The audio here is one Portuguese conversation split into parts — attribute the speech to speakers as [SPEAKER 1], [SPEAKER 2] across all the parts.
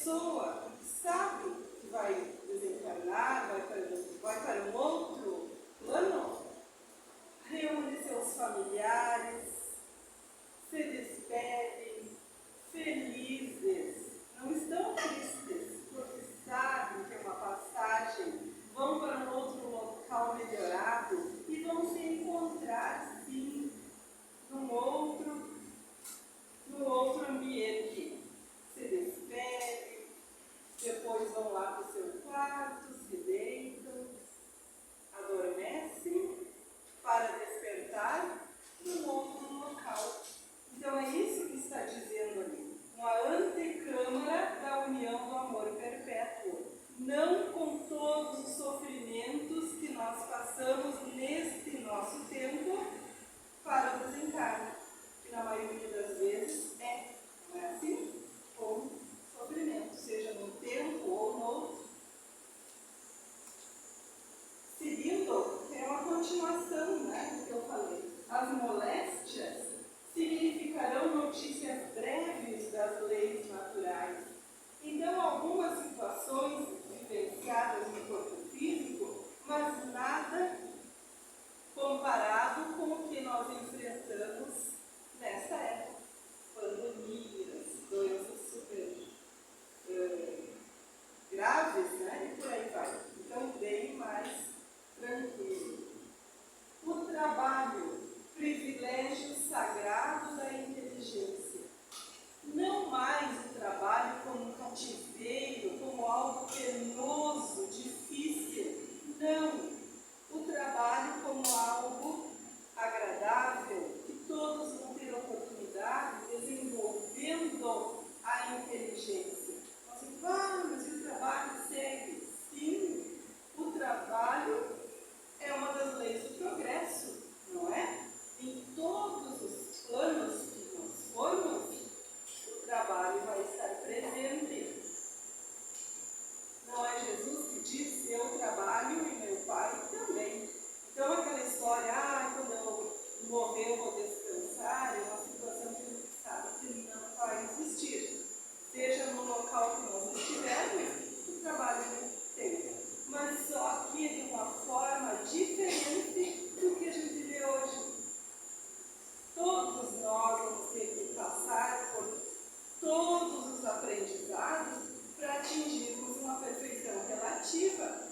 [SPEAKER 1] pessoa sabe que vai desencarnar, vai para um outro plano, reúne seus familiares, se despedem, felizes, não estão tristes, porque sabem que é uma passagem, vão para um outro local melhorado e vão se encontrar, sim, num outro ambiente. Se despedem, depois vão lá para o seu quarto, se deitam, adormecem, para despertar num outro local. Então é isso que está dizendo ali. Uma antecâmara da união do amor perpétuo. Não com todos os sofrimentos que nós passamos neste nosso tempo para o desencarne. Que na maioria das vezes não é assim? Com sofrimento, seja num tempo ou no outro. Seguindo, é uma continuação, do que eu falei. As moléstias significarão notícias breves das leis naturais. Então, algumas situações vivenciadas no corpo físico, mas nada comparado com o que nós enfrentamos nesta época. Pandemias, doenças super graves, e por aí vai. Então, bem mais tranquilo. O trabalho, privilégio sagrado da inteligência. Não mais o trabalho como um cativeiro, como algo penoso, difícil. Não. O trabalho como algo agradável, que todos vão ter oportunidade desenvolvendo a inteligência. Você fala, mas o trabalho segue. Sim, o trabalho é uma das leis do progresso, não é? Em todos os planos que nós formos, o trabalho vai estar presente. Não é Jesus que diz, eu trabalho e meu Pai também. Então aquela história, quando eu morrer eu vou descansar, é uma situação que a gente sabe que não vai existir. Seja no local que nós estivermos, o trabalho tem. Mas só que de uma forma diferente do que a gente vê hoje. Todos nós vamos ter que passar por todos os aprendizados para atingirmos uma perfeição relativa,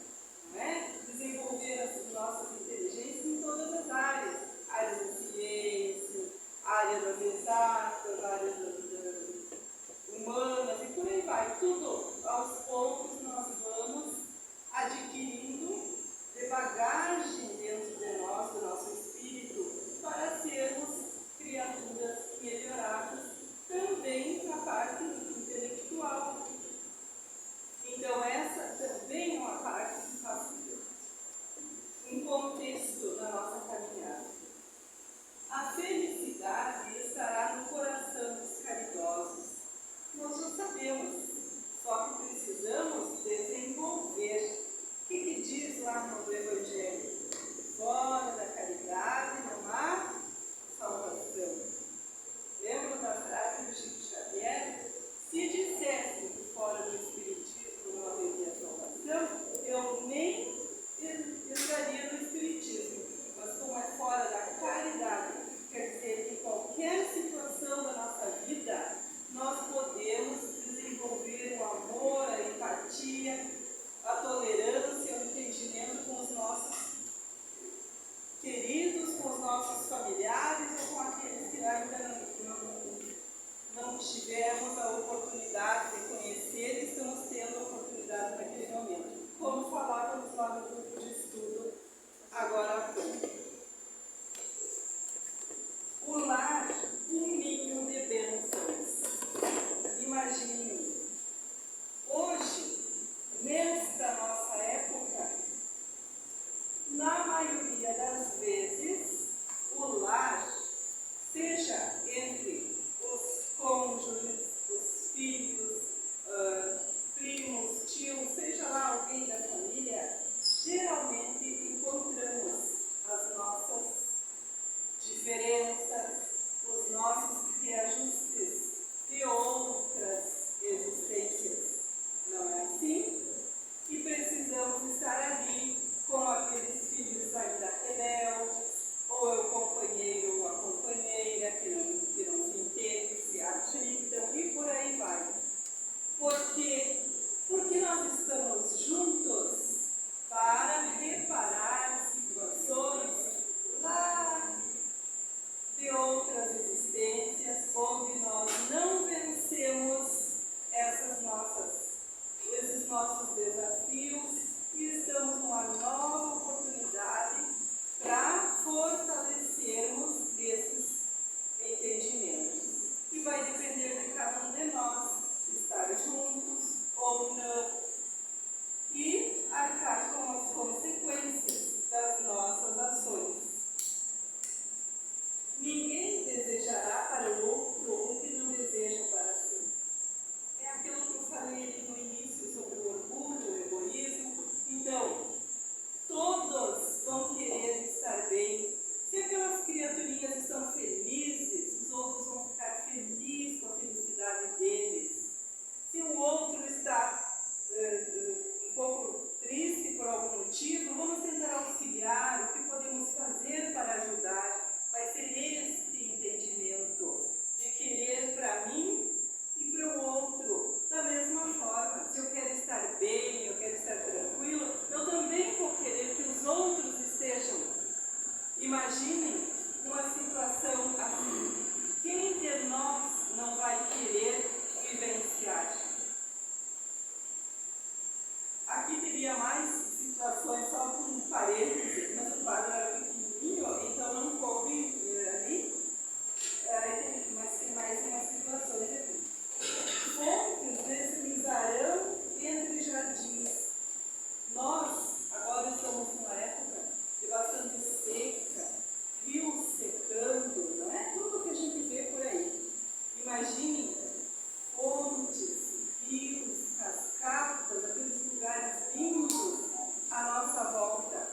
[SPEAKER 1] desenvolver as nossas inteligências em todas as áreas da ciência, área das exatas, área das humanas e por aí vai. Tudo, aos poucos, nós vamos adquirindo de bagagem dentro de nós, do nosso espírito, para sermos criaturas melhoradas também na parte intelectual. Então essa também é uma parte que faz um contexto na nossa caminhada. A felicidade estará no coração dos caridosos. Nós já sabemos, só que precisamos desenvolver. O que diz lá no Evangelho? Fora da caridade não há salvação. Lembra da frase do Chico Xavier? Se dissessem que fora do Espiritismo não haveria salvação, eu nem entraria no Espiritismo. Mas como é fora da caridade, quer dizer que em qualquer situação da nossa vida, nós podemos desenvolver o amor, a empatia, a tolerância, o entendimento com os nossos queridos, com os nossos quê? Porque nós estamos juntos para reparar situações lá de outras existências, onde nós não vencemos esses nossos desafios e estamos numa nova oportunidade para fortalecermos esses entendimentos. E vai depender de cada um de nós estar juntos ou não e arcar com as consequências das nossas ações. Ninguém desejará para o outro o que não deseja para si. É aquilo que eu falei ali no início sobre o orgulho, o egoísmo. Então, todos vão querer estar bem. Se aquelas criaturinhas estão felizes, os outros vão ficar felizes com a felicidade deles. Se o outro está um pouco triste por algum motivo, vamos tentar auxiliar, o que podemos fazer para ajudar. Vai ser este entendimento de querer para mim e para o outro. Da mesma forma, se eu quero estar bem, eu quero estar tranquilo, eu também vou querer que os outros estejam. Imaginem uma situação assim. Quem de nós não vai querer vivenciar? Aqui teria mais situações, só por um parênteses, mas o quadro era pequenininho, então não coube ali. Mas tem mais umas situações aqui. Fontes deslizarão entre jardins. Nós agora estamos numa época de bastante seca, rios secando, não é tudo que a gente vê por aí. Imaginem fontes, rios, cascatas, aqueles lugares lindos à nossa volta.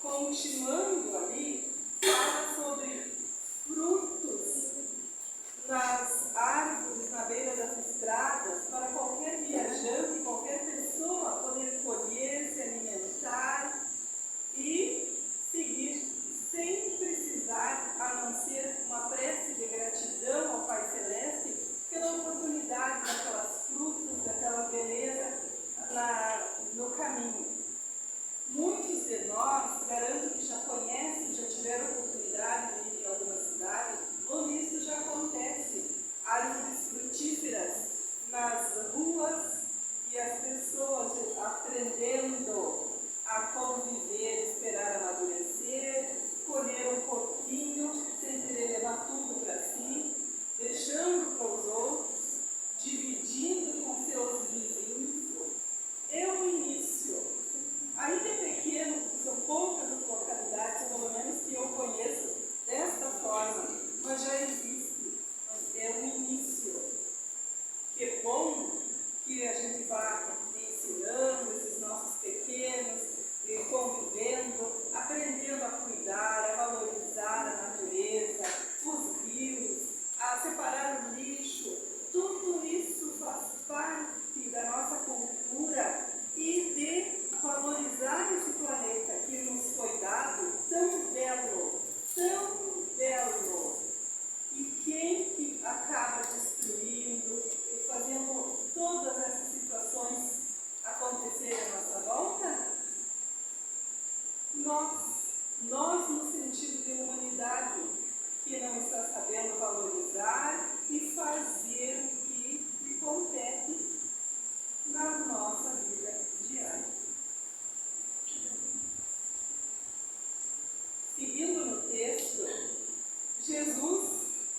[SPEAKER 1] Continuando ali, fala sobre frutos nas árvores, na beira das estradas, para qualquer viajante, qualquer pessoa poder colher, se alimentar e seguir sem precisar, a não ser uma prece de gratidão ao Pai Celeste pela oportunidade daquelas frutas, daquela beleza no caminho. Muitos de nós, garanto que já conhecem, já tiveram oportunidade de ir em alguma cidade, onde isso já acontece. Árvores frutíferas nas ruas e as pessoas aprendendo a conviver, esperar amadurecer, colher um pouquinho, sem querer levar tudo para si, deixando para os outros, dividindo com seus vizinhos. É o início. Ainda é pequeno, são poucas as localidades, pelo menos que eu conheço, desta forma, mas já existe. Mas é o início. Que é bom que a gente vá ensinando esses nossos pequenos, convivendo, aprendendo a cuidar, a valorizar a natureza, os rios, a separar o lixo. Tudo isso faz parte da nossa cultura e de valorizar esse planeta que nos foi dado tão belo, tão belo. E quem que acaba destruindo e fazendo todas essas situações acontecerem à nossa volta? Nós no sentido de humanidade, que não está sabendo valorizar e fazer o que lhe compete na nossa vida diária. Seguindo no texto, Jesus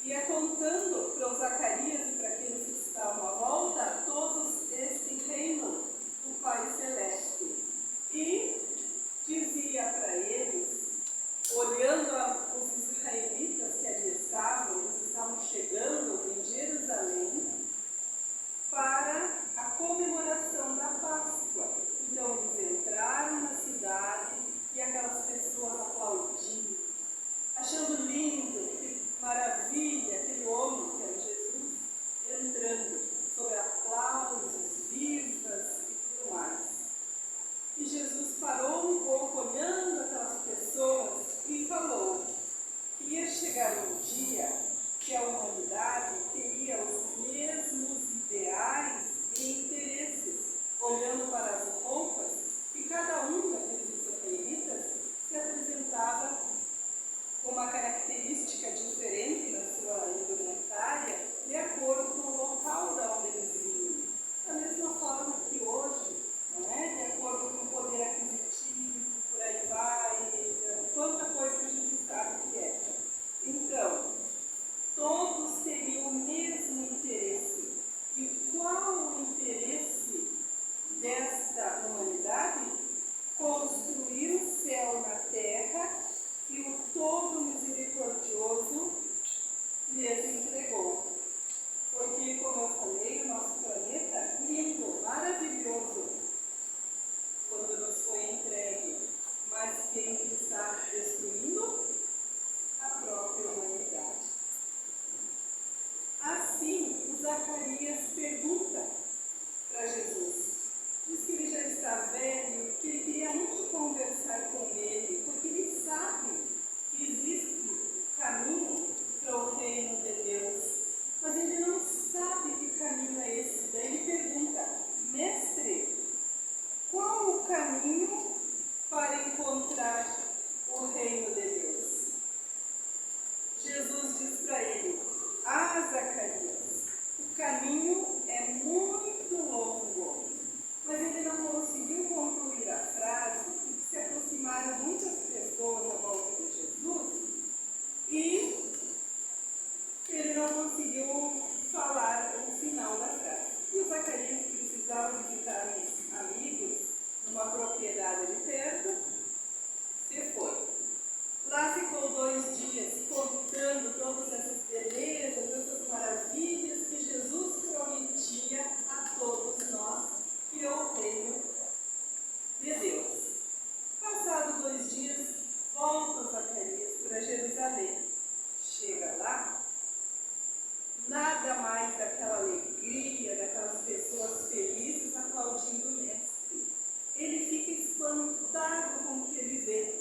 [SPEAKER 1] ia contando para os Zacarias e para aqueles que estavam à volta todos este reino do Pai Celeste. E dizia para eles, olhando os israelitas que ali estavam, eles estavam chegando em Jerusalém para a comemoração da Páscoa. Então eles entraram na cidade e aquelas pessoas aplaudindo, achando lindo, que maravilha, aquele homem que era Jesus, para as roupas, e cada um daqueles israelitas se apresentava com uma característica diferente na sua indumentária, de acordo com o local da onde eles vinham. Da mesma forma que hoje, não é? De acordo com o poder aquisitivo, por aí vai, quanta coisa que a gente sabe que é. Então, todos teriam o mesmo interesse. E qual o interesse desta humanidade? Construir o céu na terra que o todo misericordioso lhes entregou. Porque, como eu falei, o nosso planeta, lindo, maravilhoso, quando nos foi entregue, mas quem está destruindo? A própria humanidade. Assim, o Zacarias pergunta para Jesus. Diz que ele já está velho, que ele queria muito conversar com ele, porque ele sabe que existe caminho para o reino de Deus, mas ele não sabe que caminho é esse. Daí ele pergunta: mestre, qual o caminho para encontrar o reino de Deus? Jesus diz para ele: Zacarias, o caminho é muito longo. Mas ele não conseguiu concluir a frase, porque se aproximaram muitas pessoas à volta de Jesus e ele não conseguiu falar o final da frase. E o Zacarias precisava visitar uns amigos numa propriedade de perto, se foi. Lá ficou 2 dias contando todas essas belezas, essas maravilhas que Jesus prometia a todos nós, que é o reino de Deus. Passados 2 dias, volta Zacarias para Jerusalém. Chega lá, nada mais daquela alegria, daquelas pessoas felizes aplaudindo o mestre. Ele fica espantado com o que ele vê.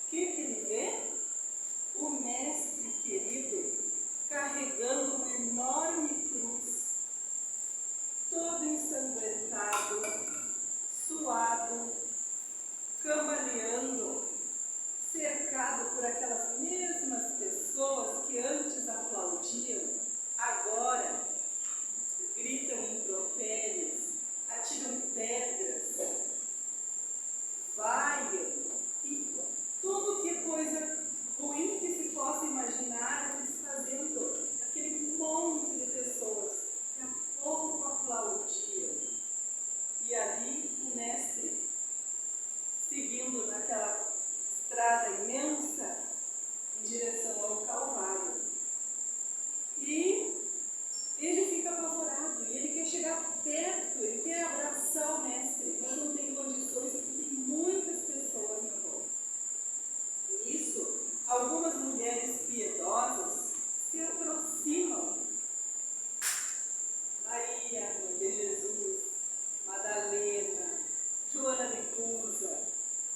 [SPEAKER 1] O que ele vê? O mestre querido carregando uma enorme cruz, todo ensanguentado, suado, cambaleando, cercado por aquelas mesmas pessoas que antes aplaudiam, agora gritam impropérios, atiram pedras, vaiam, e tudo que coisa ruim que se possa imaginar, eles fazendo aquele monte de pessoas que há pouco aplaudiam. E ali o mestre, seguindo naquela estrada imensa em direção ao Calvário. E ele fica apavorado, e ele quer chegar perto, ele quer abraçar o mestre, mas não tem condições porque tem muitas pessoas na volta. Nisso, algumas mulheres piedosas se aproximam. Maria, mãe de Jesus, Madalena, Joana de Cusa,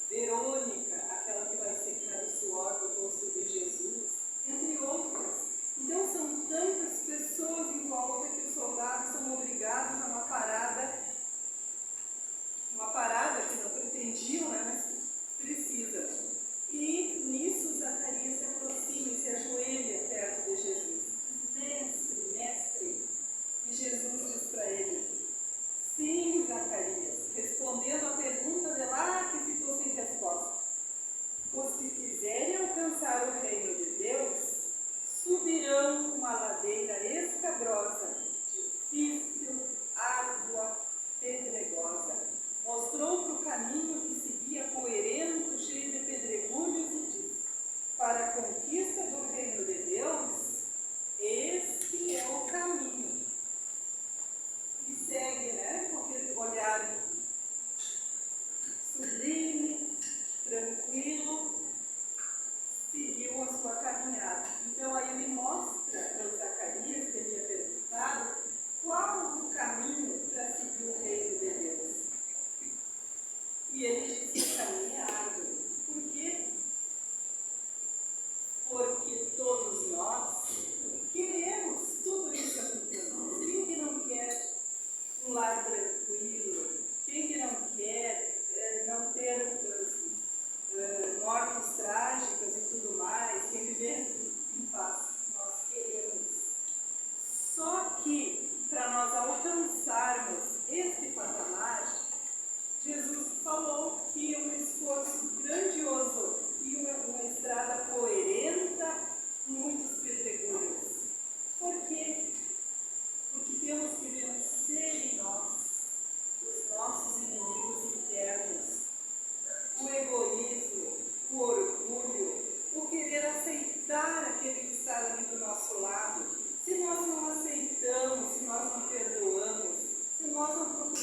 [SPEAKER 1] Verônica, aquela que vai secar o suor do rosto de Jesus, entre outras. Então são tantas pessoas em volta que os soldados são obrigados a uma parada que não pretendiam, né, mas precisa. E nisso Zacarias se aproxima e se ajoelha perto de Jesus. Mestre, mestre. E Jesus diz para ele: sim, Zacarias, respondendo a pergunta de lá que ficou sem resposta. Os que quiserem alcançar o reino de Deus subirão uma ladeira escabrosa, difícil, árdua, pedregosa. Mostrou para o caminho que seguia poeirento, cheio de pedregulhos, e disse: para a conquista do reino de Deus, este é o caminho. E segue, né, com aquele olhar sublime, tranquilo, seguiu a sua caminhada. Então aí ele mostra para o Zacarias, que ele tinha perguntado, qual o caminho para seguir o reino de Deus. E ele diz que o caminho é árduo. Por quê? Porque todos nós queremos tudo isso aqui para nós. Quem que não quer um lar tranquilo? Quem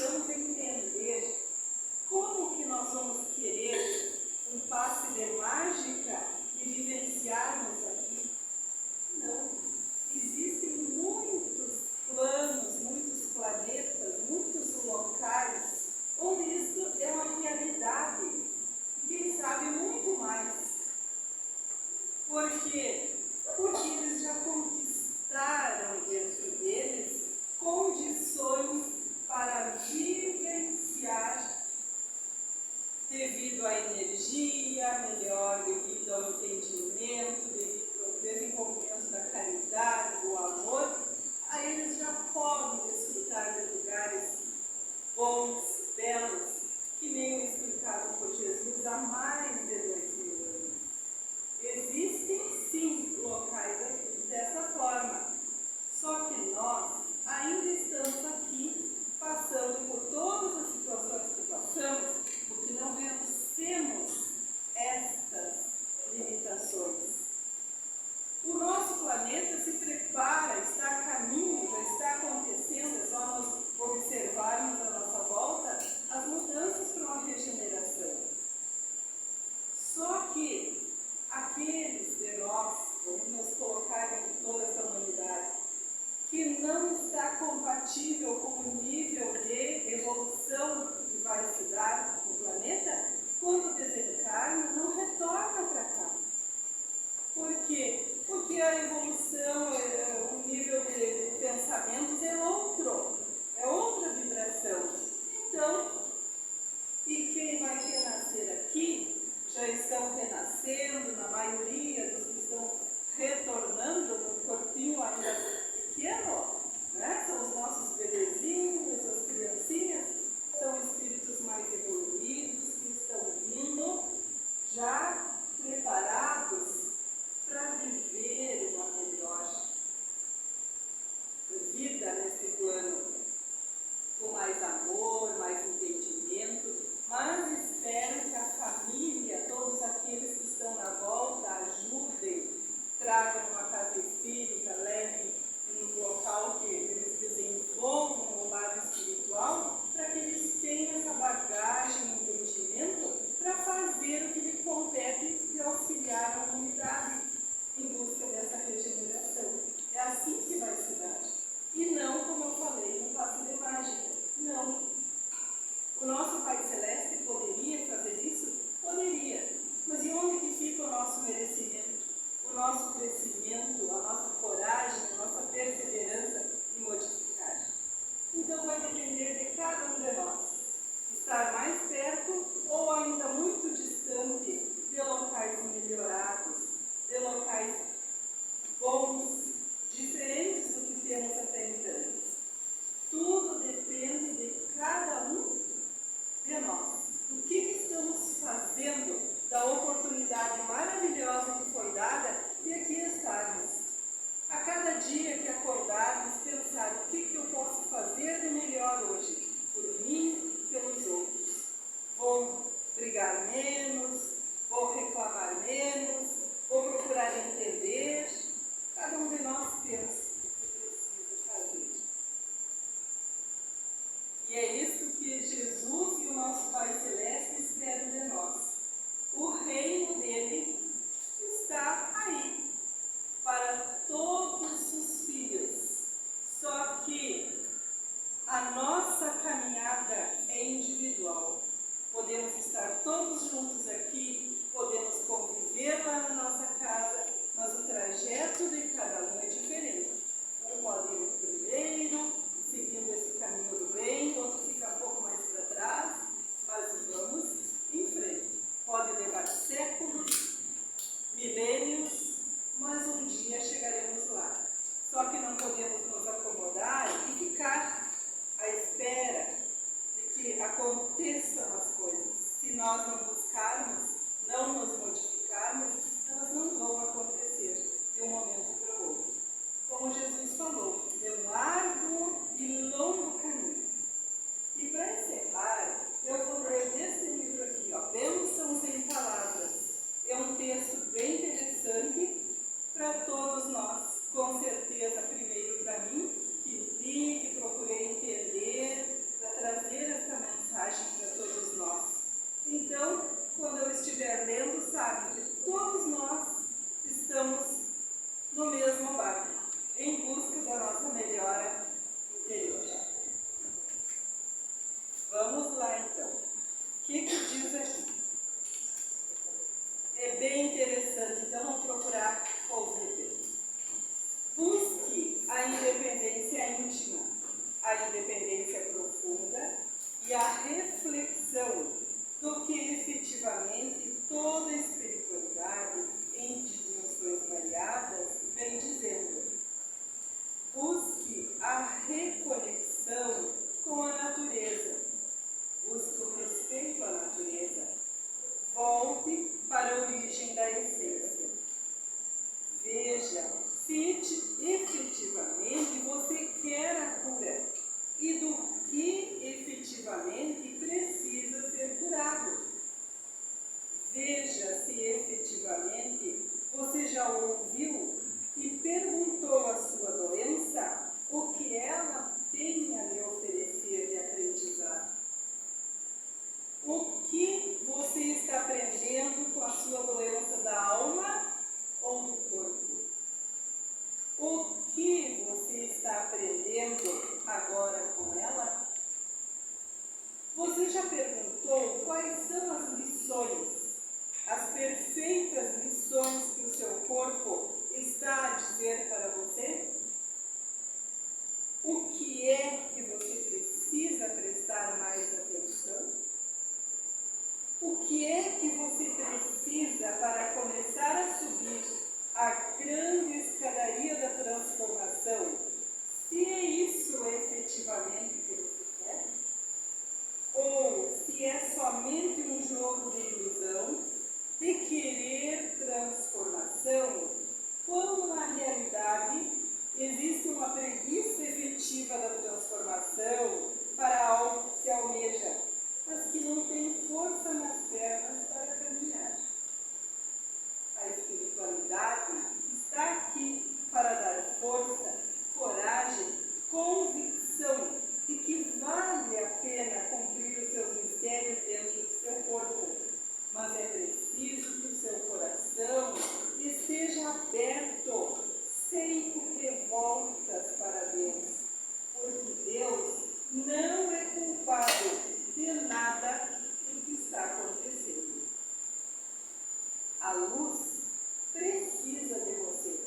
[SPEAKER 1] precisamos entender como que nós vamos querer um passe de mágica e vivenciarmos aqui. Não. Existem muitos planos, muitos planetas, muitos locais onde isso é uma realidade. E quem sabe muito mais. Por quê? Porque eles já conquistaram dentro deles condições para vivenciar devido à energia melhor, devido ao entendimento, devido ao desenvolvimento da caridade, do amor, aí eles já podem desfrutar de lugares bons, belos, que nem o explicado por Jesus há mais de 2000 anos. Existem sim locais dessa forma, só que nós ainda estamos aqui passando por todas as situações que passamos, porque não vencemos estas limitações. O nosso planeta se prepara, está a caminho, já está acontecendo, é só nós observarmos à nossa volta as mudanças para uma regeneração. Só que aqueles de nós, vamos nos colocar em toda essa humanidade, que não está compatível com o nível de evolução que vai se dar no planeta, quando desencarna, não retorna para cá. Por quê? Porque a evolução, o nível de pensamentos é outra vibração. Então, e quem vai renascer aqui, já estão renascendo, na maioria dos que estão retornando no corpinho ainda pequeno, né? São os nossos bebezinhos, as criancinhas, são espíritos mais evoluídos que estão vindo já preparados para viver uma melhor vida nesse plano, com mais amor, mais entendimento, mas espero que a família, todos aqueles que estão na volta, ajudem, tragam uma casa espírita, levem um local que eles desenvolvam o lado espiritual, para que eles tenham essa bagagem, entendimento, para fazer o que lhe compete e auxiliar a humanidade em busca dessa regeneração. É assim que vai se dar. E não, como eu falei, um passe de mágica. Não. O nosso Pai Celeste poderia fazer isso? Poderia. Mas e onde que fica o nosso merecimento? O nosso crescimento, a nossa coragem, a nossa perseverança em modificar? Então vai depender de cada um de nós. Estar mais perto ou ainda muito distante de locais melhorados, de locais bons, diferentes do que temos até então. Tudo depende de cada um de nós. O que estamos fazendo da oportunidade maravilhosa que foi dada de aqui estarmos? A cada dia que acordarmos, pensar o que eu posso fazer de melhor hoje, por mim e pelos outros. Vou brigar menos, vou reclamar menos, vou procurar entender. Cada um de nós pensa o que precisa fazer. E é isso que Jesus e o nosso Pai Celeste esperam de nós. O reino dele está aí, para todos os filhos. Só que a nossa caminhada é individual. Podemos estar todos juntos aqui, podemos conviver lá na nossa casa, mas o trajeto de cada um é diferente. Um pode ir primeiro, seguindo esse caminho do bem, outro fica um pouco mais para trás, mas vamos em frente. Pode levar séculos, milênios, mas um dia chegaremos lá. Só que não podemos nos acomodar e ficar à espera de que aconteçam as coisas. Se nós não buscarmos, não nos modificarmos, elas não vão acontecer de um momento para o outro. Como Jesus falou, é um árduo e longo caminho. E para encerrar, eu vou ler desse livro aqui, Bênçãos em Palavras. É um texto bem interessante para todos nós. Com certeza, primeiro para mim, que li, que procurei entender, para trazer mensagem para todos nós. Então, quando eu estiver lendo, sabe que todos nós estamos no mesmo barco, em busca da nossa melhora interior. Vamos lá, então. O que diz aqui? É bem interessante, então vamos procurar ouvir. Busque a independência íntima, a independência profunda e a reflexão do que efetivamente toda a espiritualidade em dimensões variadas vem dizendo. Busque a reconexão com a natureza. Busque o respeito à natureza. Volte para a origem da essência. Veja se efetivamente você quer a cura e do que efetivamente precisa ser curado. Veja se efetivamente você já ouviu e perguntou à sua doença o que ela tem a lhe oferecer de aprendizado. O que você está aprendendo com a sua doença da alma ou do corpo? O que você está aprendendo agora com ela? Você já perguntou quais são as lições, as perfeitas lições que o seu corpo está a dizer para você? O que é que você precisa prestar mais atenção? O que é que você precisa para começar a subir a grande escadaria da transformação? Se é isso efetivamente que você quer? Ou se é somente um jogo de ilusão de querer transformação, quando na realidade existe uma preguiça efetiva da transformação para algo que se almeja, mas que não tem força nas pernas para caminhar. A espiritualidade está aqui para dar força, coragem, convicção de que vale a pena cumprir os seus mistérios dentro do seu corpo. Mas é preciso que o seu coração esteja aberto, sem revoltas para Deus, porque Deus não é culpado de nada do que está acontecendo. A luz precisa de você.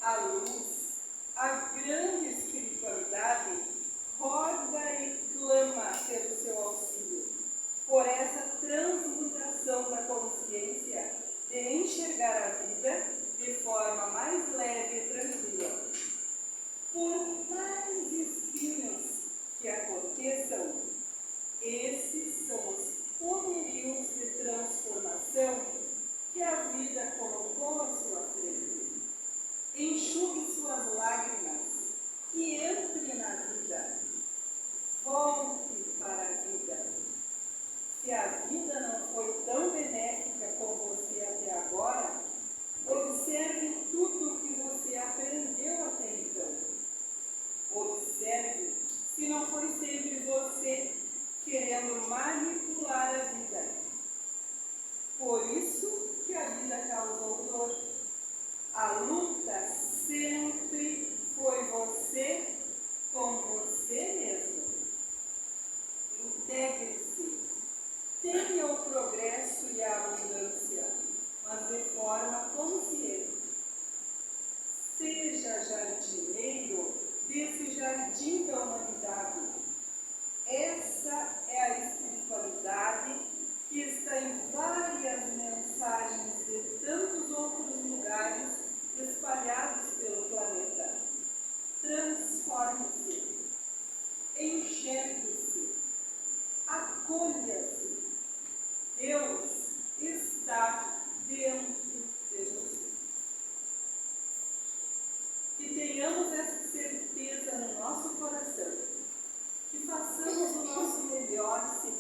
[SPEAKER 1] A luz, a grande espiritualidade, roga e clama pelo seu auxílio, por essa transmutação da consciência de enxergar a vida de forma mais leve e tranquila. Por mais espinhos que aconteçam, esses são os pomerios de transformação que a vida colocou à sua frente. Enxugue suas lágrimas e entre na vida. Volte para a vida. Se a vida não foi tão benéfica com você até agora, observe tudo o que você aprendeu até então. Observe se não foi sempre você querendo manipular a vida. Por isso que a vida causou dor. A luta sempre foi você com você mesmo. Integre-se. Tenha o progresso e a abundância, mas de forma consciente. Seja jardineiro desse jardim da humanidade. Essa é a espiritualidade que está em várias mensagens de tantos outros lugares espalhados pelo planeta. Transforme-se, enxergue-se, acolha-se. Deus está dentro de você. Que tenhamos essa certeza no nosso coração, que façamos o nosso melhor segundo